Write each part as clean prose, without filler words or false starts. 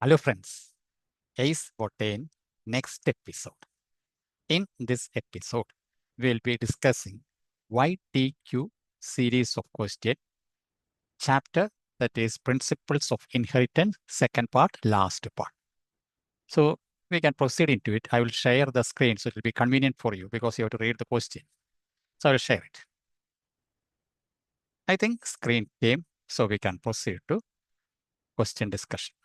Hello friends, Ace Botane next episode. In this episode, we'll be discussing YTQ series of question, chapter that is Principles of Inheritance, second part, last part. So we can proceed into it. I will share the screen so it will be convenient for you because you have to read the question. So I will share it. I think screen came, so we can proceed to question discussion.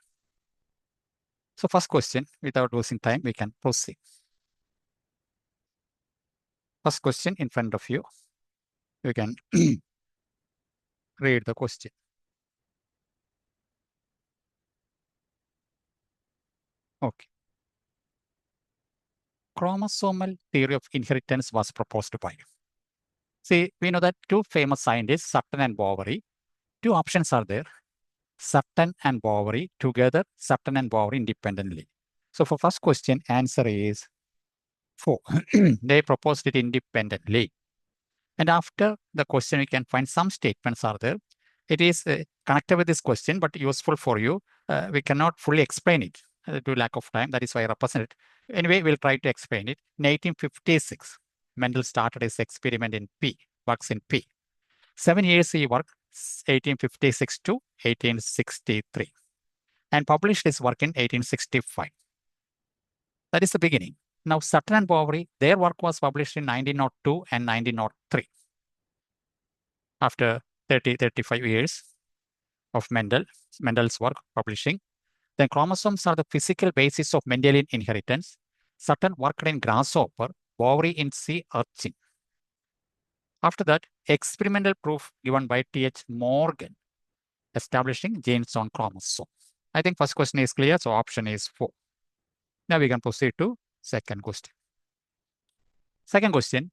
So first question, without losing time, we can proceed. First question in front of you. You can read the question. Okay. Chromosomal theory of inheritance was proposed by. See, we know that two famous scientists, Sutton and Boveri. Two options are there. Sutton and Boveri together, Sutton and Boveri independently. So for first question, answer is 4. They proposed it independently. And after the question, we can find some statements are there. It is connected with this question, but useful for you. We cannot fully explain it due to lack of time. That is why I represent it. Anyway, we'll try to explain it. In 1856, Mendel started his experiment in P, works in P. 7 years he worked, 1856 to 1863, and published his work in 1865. That is the beginning. Now, Sutton and Boveri, their work was published in 1902 and 1903. After 35 years of Mendel's work publishing, then chromosomes are the physical basis of Mendelian inheritance. Sutton worked in grasshopper, Boveri in sea urchin. After that, experimental proof given by T.H. Morgan, establishing genes on chromosomes. I think first question is clear, so option is 4. Now we can proceed to second question. Second question,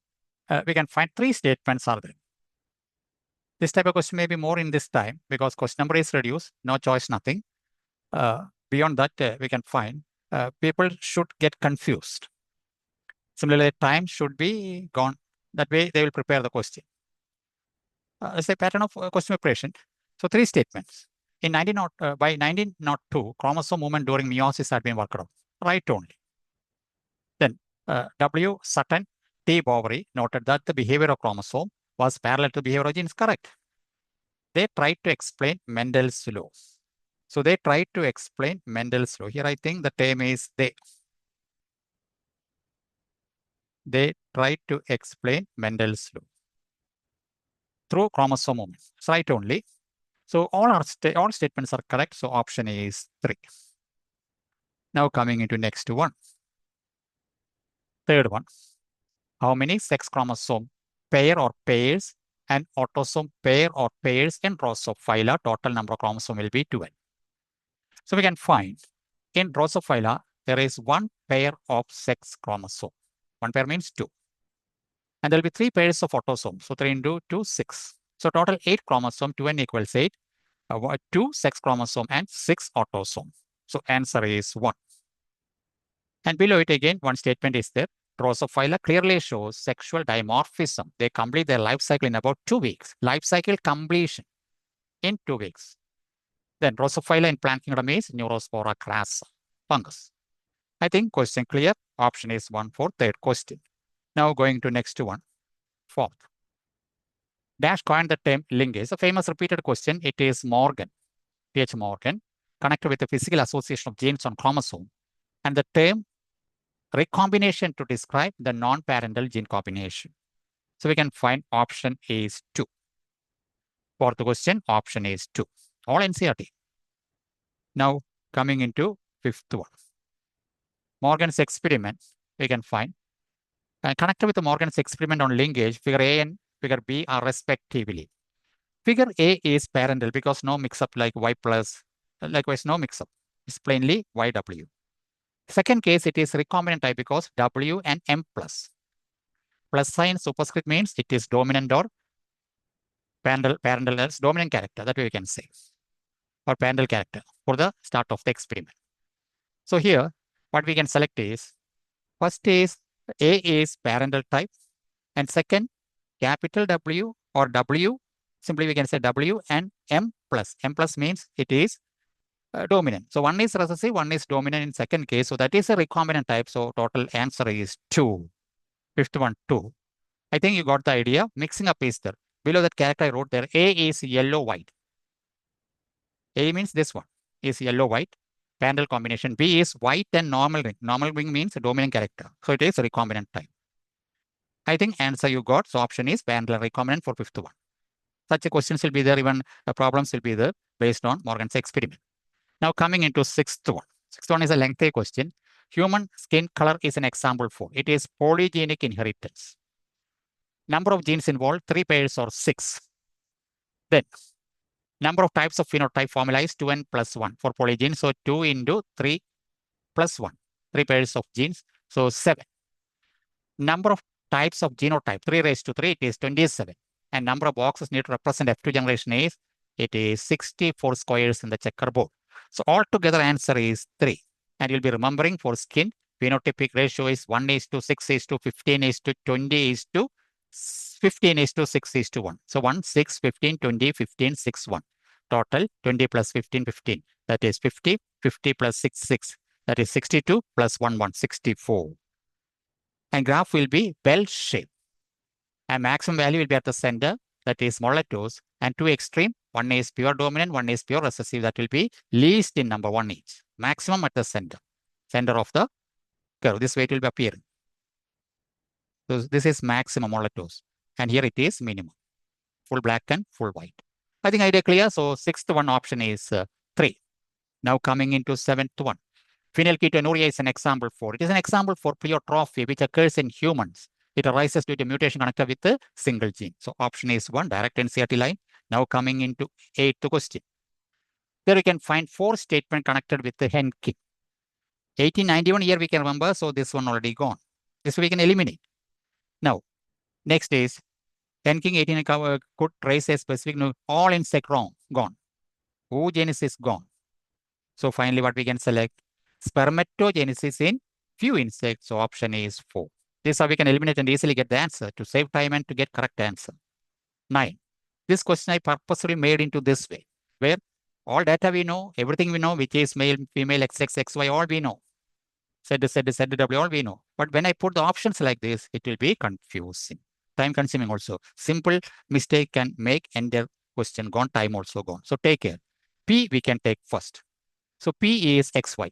we can find 3 statements are there. This type of question may be more in this time because question number is reduced, no choice, nothing. Beyond that, we can find people should get confused. Similarly, time should be gone. That way, they will prepare the question. It's a pattern of question preparation. So 3 statements. By 1902, chromosome movement during meiosis had been worked out. Right only. Then W. Sutton, T. Boveri noted that the behavior of chromosome was parallel to behavior of genes. Correct. They tried to explain Mendel's law. So they tried to explain Mendel's law. Here I think the term is they. They tried to explain Mendel's law through chromosome movement. It's right only. So all statements are correct. So option is 3. Now coming into next one. Third one. How many sex chromosome pair or pairs and autosome pair or pairs in Drosophila? Total number of chromosomes will be 12. So we can find in Drosophila, there is 1 pair of sex chromosome. 1 pair means 2. And there will be 3 pairs of autosomes. So 3 into 2, 6. So total 8 chromosome, 2n equals 8. 2 sex chromosome and 6 autosome. So answer is 1. And below it again, one statement is there. Drosophila clearly shows sexual dimorphism. They complete their life cycle in about 2 weeks. Life cycle completion in 2 weeks. Then Drosophila in plant kingdom is Neurospora crassa, fungus. I think question clear. Option is 1 for third question. Now going to next one, fourth. Dash coined the term linkage. A famous repeated question. It is Morgan, T.H. Morgan, connected with the physical association of genes on chromosome, and the term recombination to describe the non-parental gene combination. So we can find option is 2. For the question, option is 2. All NCERT. Now coming into fifth one. Morgan's experiment, we can find. Connected with the Morgan's experiment on linkage, figure A and figure B are respectively. Figure A is parental because no mix-up like Y plus, likewise no mix-up. It's plainly YW. Second case, it is recombinant type because W and M plus. Plus sign superscript means it is dominant or parental as dominant character. That way we can say. Or parental character for the start of the experiment. So here, what we can select is, first is A is parental type, and second, capital W or W, simply we can say W and M plus. M plus means it is dominant. So one is recessive, one is dominant in second case. So that is a recombinant type. So total answer is 2. Fifth one, 2. I think you got the idea. Mixing up is there. Below that character I wrote there, A is yellow-white. A means this one is yellow-white. Parallel combination. B is white and normal ring. Normal ring means dominant character. So it is a recombinant type. I think answer you got. So option is parallel recombinant for fifth one. Such questions will be there. Even problems will be there based on Morgan's experiment. Now coming into sixth one. Sixth one is a lengthy question. Human skin color is an example for. It is polygenic inheritance. Number of genes involved, 3 pairs or 6. Then number of types of phenotype formula is 2n plus 1 for polygenes. So 2 into 3 plus 1. 3 pairs of genes. So 7. Number of types of genotype, 3 raised to 3, it is 27. And number of boxes needed to represent F2 generation is, it is 64 squares in the checkerboard. So altogether answer is 3. And you'll be remembering for skin, phenotypic ratio is 1 is to 6 is to 15 is to 20 is to 15 is to 6 is to 1. So 1, 6, 15, 20, 15, 6, 1. Total 20 plus 15, 15. That is 50, 50 plus 6, 6. That is 62 plus 1, 1, 64. And graph will be bell-shaped. And maximum value will be at the center, that is mollatose, and two extreme, one is pure dominant, one is pure recessive, that will be least in number 1 each. Maximum at the center of the curve. This way it will be appearing. So this is maximum mollatose. And here it is minimum. Full black and full white. I think idea clear. So sixth one option is 3. Now coming into seventh one. Phenylketonuria is an example for. It is an example for pleiotrophy, which occurs in humans. It arises due to mutation connected with a single gene. So option is 1, direct NCERT line. Now coming into 8th question. There we can find 4 statements connected with the Henkin. 1891 here we can remember, so this one already gone. This we can eliminate. Now, next is Henkin 18 could trace a specific, all insect wrong, gone. Oogenesis gone. So finally what we can select? Spermatogenesis in few insects. So option is 4. This is how we can eliminate and easily get the answer to save time and to get correct answer. 9. This question I purposely made into this way, where all data we know, everything we know, which is male, female, XX, XY, all we know. ZW, all we know. But when I put the options like this, it will be confusing. Time consuming also. Simple mistake can make entire question gone, time also gone. So take care. P we can take first. So P is XY.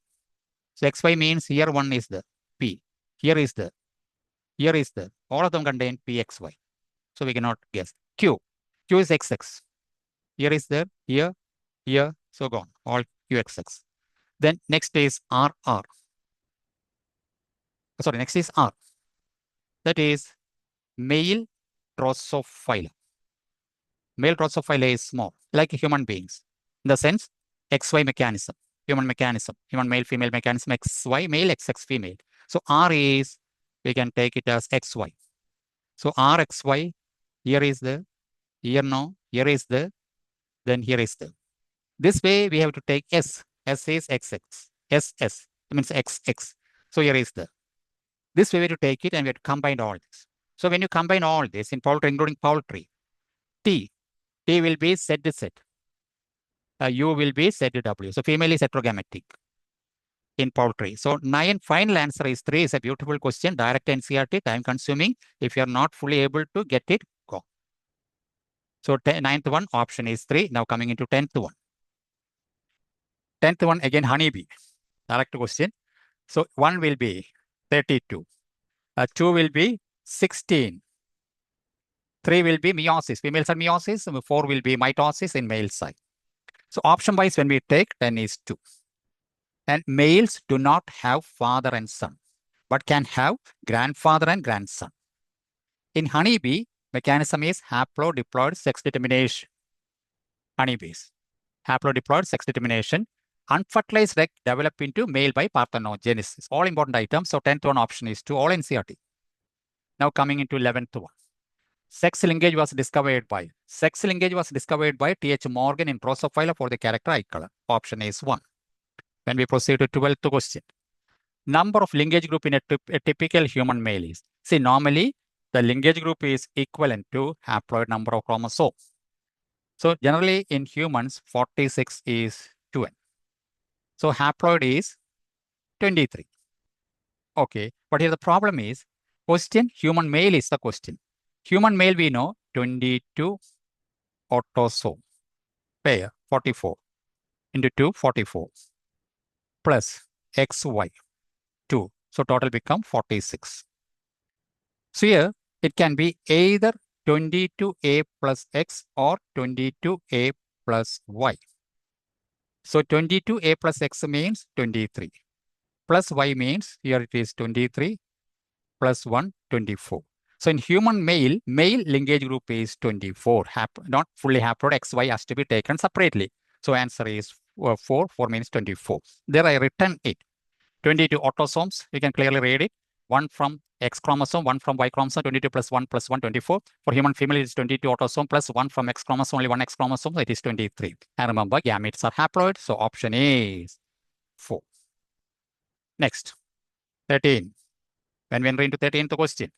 So XY means here one is the P. Here is the. All of them contain PXY. So we cannot guess. Q. Q is XX. Here is there, here, so gone. All QXX. Then next is RR. Sorry, next is R. That is male Drosophila. Male Drosophila is small, like human beings. In the sense, XY mechanism, human male, female mechanism, XY male, XX female. So R is, we can take it as XY. So RXY, here is the, here no, here is the, then here is the. This way we have to take S. S is XX. SS means XX. So here is the. This way we have to take it and we have to combine all this. So when you combine all this in poultry, including poultry, T will be ZZ. U will be ZW. So female is heterogametic in poultry. So 9 final answer is 3 is a beautiful question. Direct NCERT, time consuming. If you are not fully able to get it, go. So 9th one option is 3. Now coming into 10th one. 10th one again honeybee. Direct question. So 1 will be 32. 2 will be 16. 3 will be meiosis. Females are meiosis. 4 will be mitosis in male side. So option wise when we take 10 is 2. And males do not have father and son, but can have grandfather and grandson. In honeybee, mechanism is haplodiploid sex determination. Honeybees. Haplodiploid sex determination. Unfertilized egg develop into male by parthenogenesis. All important items. So 10th one option is 2, all NCERT. Now coming into 11th one. Sex linkage was discovered by T.H. Morgan in Drosophila for the character eye color. Option is 1. When we proceed to 12th question. Number of linkage group in a typical human male is. See, normally the linkage group is equivalent to haploid number of chromosomes. So generally in humans, 46 is 2n. So haploid is 23. Okay, but here the problem is, question human male is the question. Human male we know 22 autosome pair 44 into 2 44 plus XY 2. So total become 46. So here it can be either 22A plus X or 22A plus Y. So 22A plus X means 23. Plus Y means here it is 23 plus 1, 24. So in human male linkage group is 24. Not fully haploid, XY has to be taken separately. So answer is 4. 4 means 24. There I written it. 22 autosomes, you can clearly read it. 1 from X chromosome, 1 from Y chromosome, 22 plus 1 plus 1, 24. For human female, it is 22 autosome plus 1 from X chromosome, only 1 X chromosome, so it is 23. And remember, gametes are haploid, so option is 4. Next, 13. When we enter into 13th question,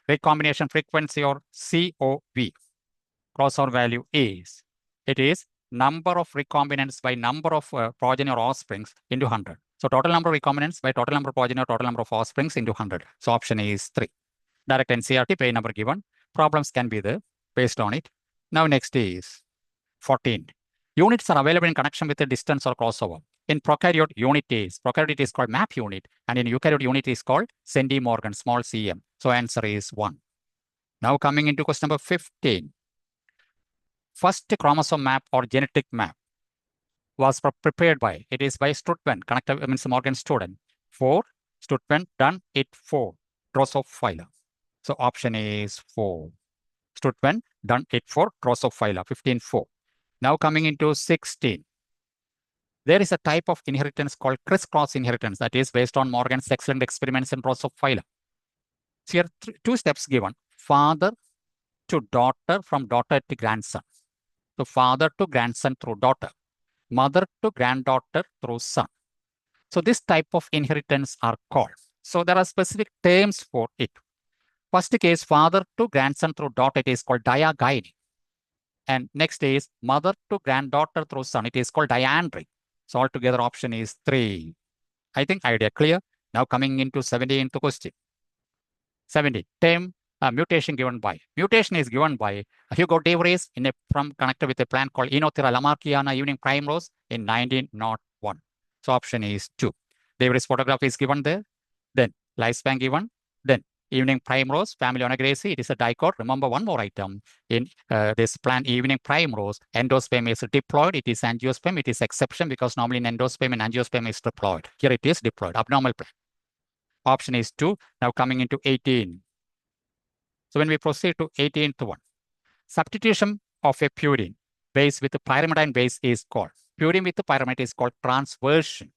recombination frequency or COV, crossover value is, it is number of recombinants by number of progeny or offsprings into 100. So total number of recombinants by total number of progeny or total number of offsprings into 100. So option is 3. Direct NCERT, page number given. Problems can be there based on it. Now next is 14. Units are available in connection with the distance or crossover. In prokaryote, unit is called map unit, and in eukaryote, unit is called centimorgan, small cm. So answer is 1. Now coming into question number 15. First chromosome map or genetic map was prepared by, it is by Strutven, means Morgan student. For Strutven, done it for Drosophila. So option is 4. Strutven, done it for Drosophila, 15.4. Now coming into 16. There is a type of inheritance called crisscross inheritance that is based on Morgan's excellent experiments in Drosophila. So here 2 steps given. Father to daughter, from daughter to grandson. So father to grandson through daughter. Mother to granddaughter through son. So this type of inheritance are called. So there are specific terms for it. First case, father to grandson through daughter, it is called diagyny. And next is mother to granddaughter through son, it is called diandry. So altogether option is 3. I think idea clear. Now coming into 17th question. 17. Term mutation given by. Mutation is given by Hugo de Vries from connected with a plant called Enothera lamarckiana evening primrose in 1901. So option is 2. De Vries photograph is given there. Then lifespan given. Then evening primrose, family Onagraceae, it is a dicot. Remember one more item. In this plant evening primrose, endosperm is diploid. It is angiosperm. It is exception because normally in endosperm and angiosperm is diploid. Here it is diploid, abnormal plant. Option is 2. Now coming into 18. So when we proceed to 18th one, substitution of a purine base with a pyrimidine base is called. Purine with the pyrimidine is called transversion.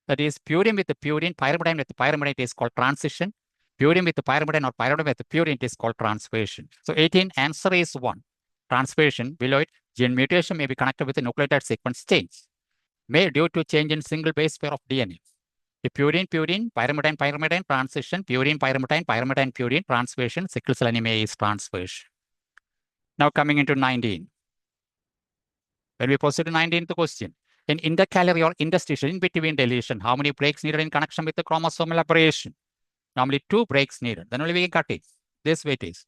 That is, purine with the purine, pyrimidine with the pyrimidine is called transition. Purine with the pyrimidine or pyrimidine with the purine is called transversion. So 18 answer is 1. Transversion, below it, gene mutation may be connected with a nucleotide sequence change, may due to change in single base pair of DNA. Purine, pyrimidine, transition, purine, purine, transversion, sickle cell anemia is transversion. Now coming into 19. When we proceed to 19th question, in intercalary or interstitial in between deletion, how many breaks needed in connection with the chromosomal aberration? Normally 2 breaks needed. Then only we can cut it. This way it is.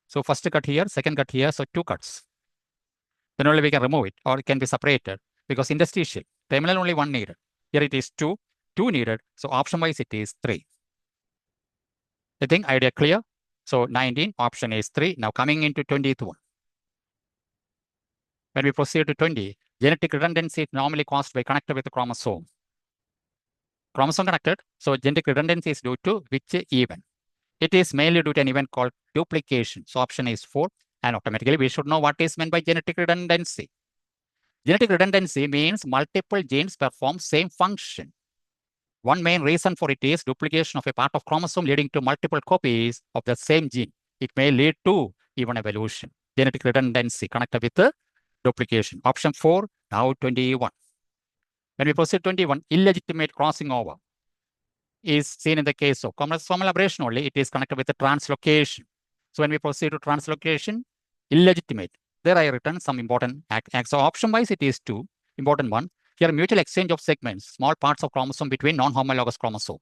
So first cut here, second cut here, so 2 cuts. Then only we can remove it or it can be separated because interstitial, terminal only 1 needed. Here it is 2 needed. So option wise it is 3. I think idea clear. So 19 option is 3. Now coming into 20th one. When we proceed to 20, genetic redundancy is normally caused by connected with the chromosome. Chromosome connected, so genetic redundancy is due to which event? It is mainly due to an event called duplication. So option is 4. And automatically we should know what is meant by genetic redundancy. Genetic redundancy means multiple genes perform same function. One main reason for it is duplication of a part of chromosome leading to multiple copies of the same gene. It may lead to even evolution. Genetic redundancy connected with the duplication. Option 4, now 21. When we proceed 21, illegitimate crossing over is seen in the case of chromosomal aberration only. It is connected with the translocation. So when we proceed to translocation, illegitimate. There I written some important acts. So option wise it is 2, important one. Here, mutual exchange of segments, small parts of chromosome between non-homologous chromosome.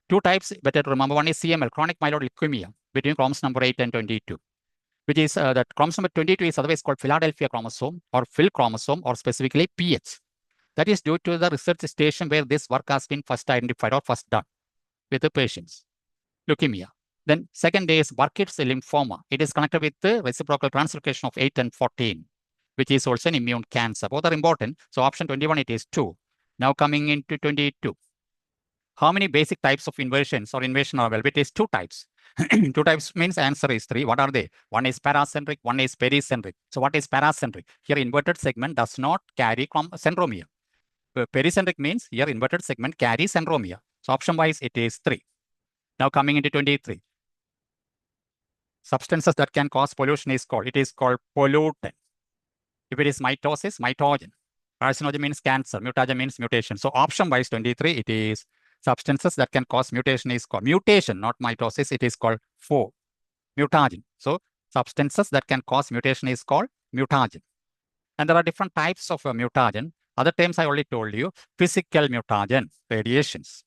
Two types, better to remember. One is CML, chronic myeloid leukemia, between chromosome number 8 and 22, which is that chromosome number 22 is otherwise called Philadelphia chromosome or Phil chromosome or specifically PH. That is due to the research station where this work has been first identified or first done with the patients. Leukemia. Then second is Burkitt's lymphoma. It is connected with the reciprocal translocation of 8 and 14, which is also an immune cancer. Both are important. So option 21, it is 2. Now coming into 22. How many basic types of inversions or inversion are available? It is 2 types. 2 types means answer is 3. What are they? One is paracentric, one is pericentric. So what is paracentric? Here inverted segment does not carry centromere. Pericentric means here inverted segment carries centromere. So option wise, it is 3. Now coming into 23. Substances that can cause pollution is called pollutant. If it is mitosis, mitogen. Carcinogen means cancer, mutagen means mutation. So option wise 23, it is substances that can cause mutation is called mutation, not mitosis. It is called mutagen. So substances that can cause mutation is called mutagen. And there are different types of mutagen. Other terms I already told you. Physical mutagen, radiations.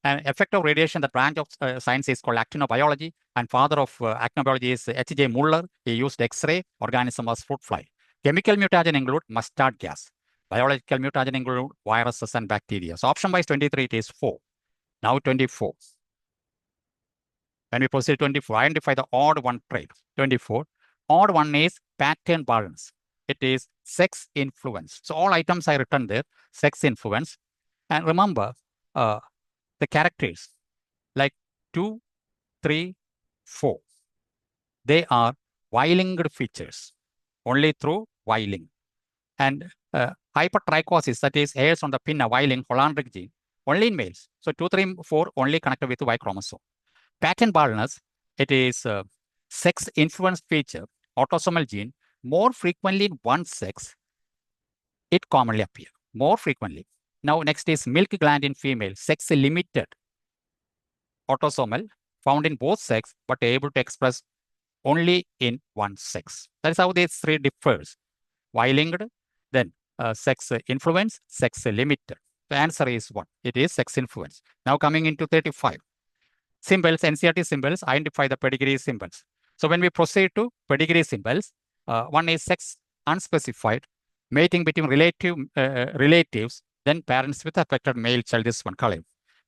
And effect of radiation, the branch of science is called actinobiology. And father of actinobiology is H.J. Muller. He used X-ray. Organism was fruit fly. Chemical mutagen include mustard gas. Biological mutagen include viruses and bacteria. So option wise 23, it is 4. Now 24. When we proceed to 24, identify the odd one trait. 24. Odd one is pattern balance. It is sex influence. So all items are written there, sex influence. And remember, the characters like 2, 3, 4. They are Y-linked features, only through Y-link. And hypertrichosis, that is hairs on the pinna, Y-link, Hollandric gene, only in males. So 2, 3, 4 only connected with the Y chromosome. Pattern baldness, it is sex influence feature, autosomal gene, more frequently in one sex, it commonly appears, more frequently. Now next is milk gland in female, sex limited, autosomal, found in both sex, but able to express only in one sex. That is how these 3 differs. Y-linked, then sex influence, sex limited. The answer is 1. It is sex influence. Now coming into 35. Symbols, NCERT symbols, identify the pedigree symbols. So when we proceed to pedigree symbols, one is sex unspecified, mating between relatives, then parents with affected male child, this one color.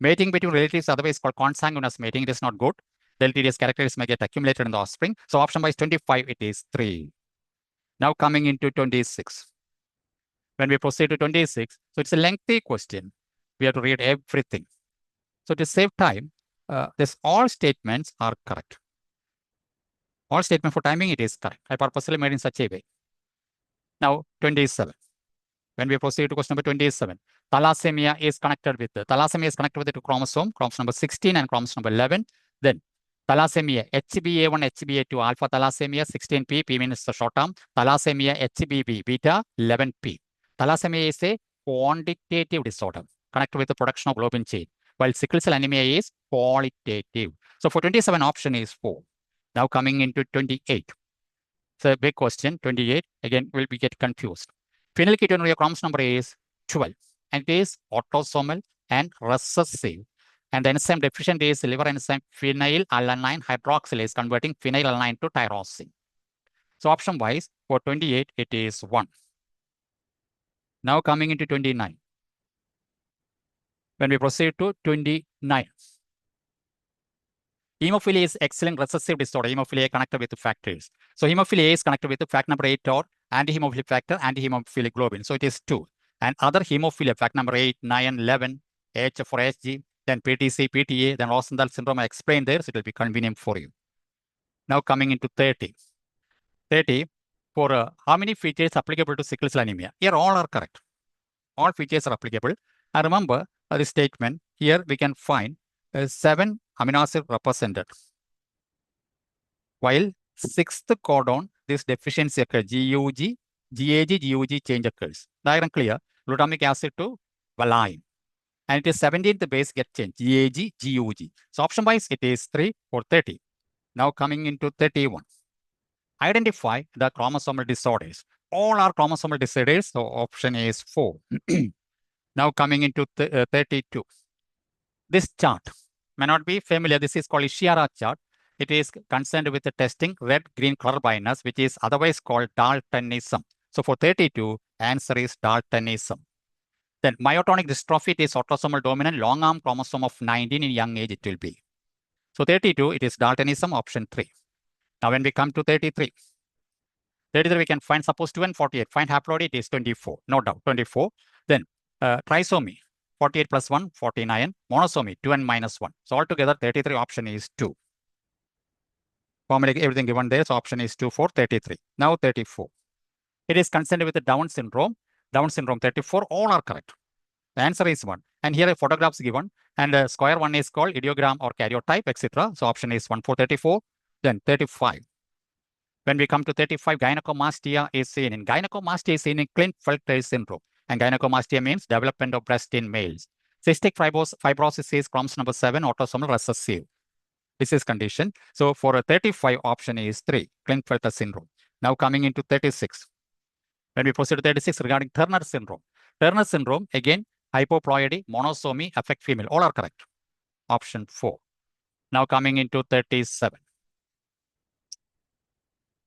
Mating between relatives, otherwise called consanguineous mating, it is not good. Deleterious characters may get accumulated in the offspring. So option wise 25, it is 3. Now coming into 26. When we proceed to 26, so it's a lengthy question. We have to read everything. So to save time, this all statements are correct. All statement for timing, it is correct. I purposely made in such a way. Now 27. When we proceed to question number 27, thalassemia is connected with the chromosome number 16 and chromosome number 11. Then thalassemia, HbA1, HbA2, alpha thalassemia, 16p, p means the short term. Thalassemia, HbB, beta, 11p. Thalassemia is a quantitative disorder connected with the production of globin chain, while sickle cell anemia is qualitative. So for 27, option is 4. Now coming into 28. So big question, 28. Again, will we get confused? Phenylketonuria chromosome number is 12. And it is autosomal and recessive. And the enzyme deficient is liver enzyme phenylalanine hydroxylase converting phenylalanine to tyrosine. So option wise, for 28, it is 1. Now coming into 29. When we proceed to 29. Hemophilia is X-linked recessive disorder. Hemophilia connected with the factors. So hemophilia is connected with the fact number 8 or anti-hemophilic factor, anti-hemophilic globin. So it is 2. And other hemophilia, fact number 8, 9, 11, H for HG, then PTC, PTA, then Rosenthal syndrome I explained there, so it will be convenient for you. Now coming into 30. 30, for how many features applicable to sickle cell anemia? Here all are correct. All features are applicable. And remember the statement, here we can find 7 amino acid represented. While 6th codon, this deficiency occurs, GUG, GAG, GUG change occurs. Diagram clear, glutamic acid to valine. And it is 17th base get changed, GAG, GUG. So option wise, it is 3 for 30. Now coming into 31. Identify the chromosomal disorders. All are chromosomal disorders, so option is 4. Now coming into 32. This chart may not be familiar. This is called Ishihara chart. It is concerned with the testing red-green color blindness, which is otherwise called daltonism. So for 32, answer is daltonism. Then myotonic dystrophy, it is autosomal dominant long arm chromosome of 19 in young age it will be. So 32, it is daltonism, option 3. Now when we come to 33, we can find, suppose 2 and 48, find haploid, it is 24, no doubt, 24. Then trisomy, 48 plus 1, 49, monosomy, 2 and minus 1. So altogether, 33 option is 2. Formally, everything given there, so option is 2 for 33. Now 34. It is concerned with the Down syndrome. Down syndrome 34, all are correct. The answer is 1. And here a photographs given, and square one is called ideogram or karyotype, etc. So option is 1 for 34. Then 35. When we come to 35, gynecomastia is seen. In gynecomastia is seen in Klinefelter syndrome. And gynecomastia means development of breast in males. Cystic fibrosis is chromosome number 7, autosomal recessive. This is condition. So for a 35, option is 3, Klinefelter syndrome. Now coming into 36. When we proceed to 36 regarding Turner syndrome. Turner syndrome, again, hypoploidy, monosomy, affect female. All are correct. Option 4. Now coming into 37.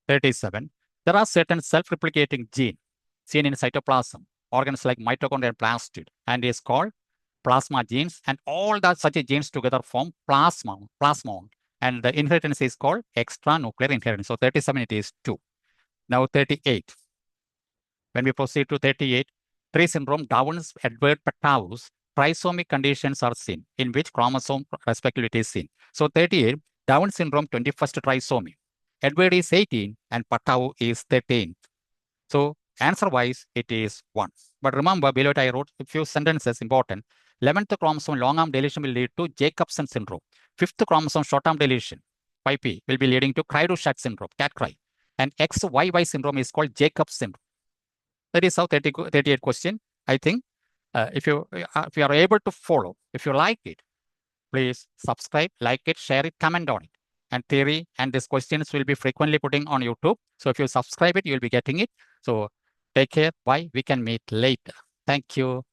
37. There are certain self-replicating genes seen in cytoplasm, organs like mitochondria and plastid, and is called plasma genes. And all that such genes together form plasmon. And the inheritance is called extranuclear inheritance. So 37, it is 2. Now 38. When we proceed to 38, 3 syndrome, Down's, Edward, Patau's, trisomic conditions are seen, in which chromosome respectively is seen. So 38, Down syndrome, 21st trisomy. Edward is 18 and Patau is 13. So answer-wise, it is 1. But remember, below it I wrote a few sentences important. 11th chromosome long arm deletion will lead to Jacobson syndrome. 5th chromosome short arm deletion, 5p, will be leading to Cry-Dussac syndrome, cat cry. And XYY syndrome is called Jacobs syndrome. That is how 38 question. I think if you are able to follow, if you like it, please subscribe, like it, share it, comment on it. And theory and these questions will be frequently putting on YouTube. So if you subscribe it, you'll be getting it. So take care. Bye. We can meet later. Thank you.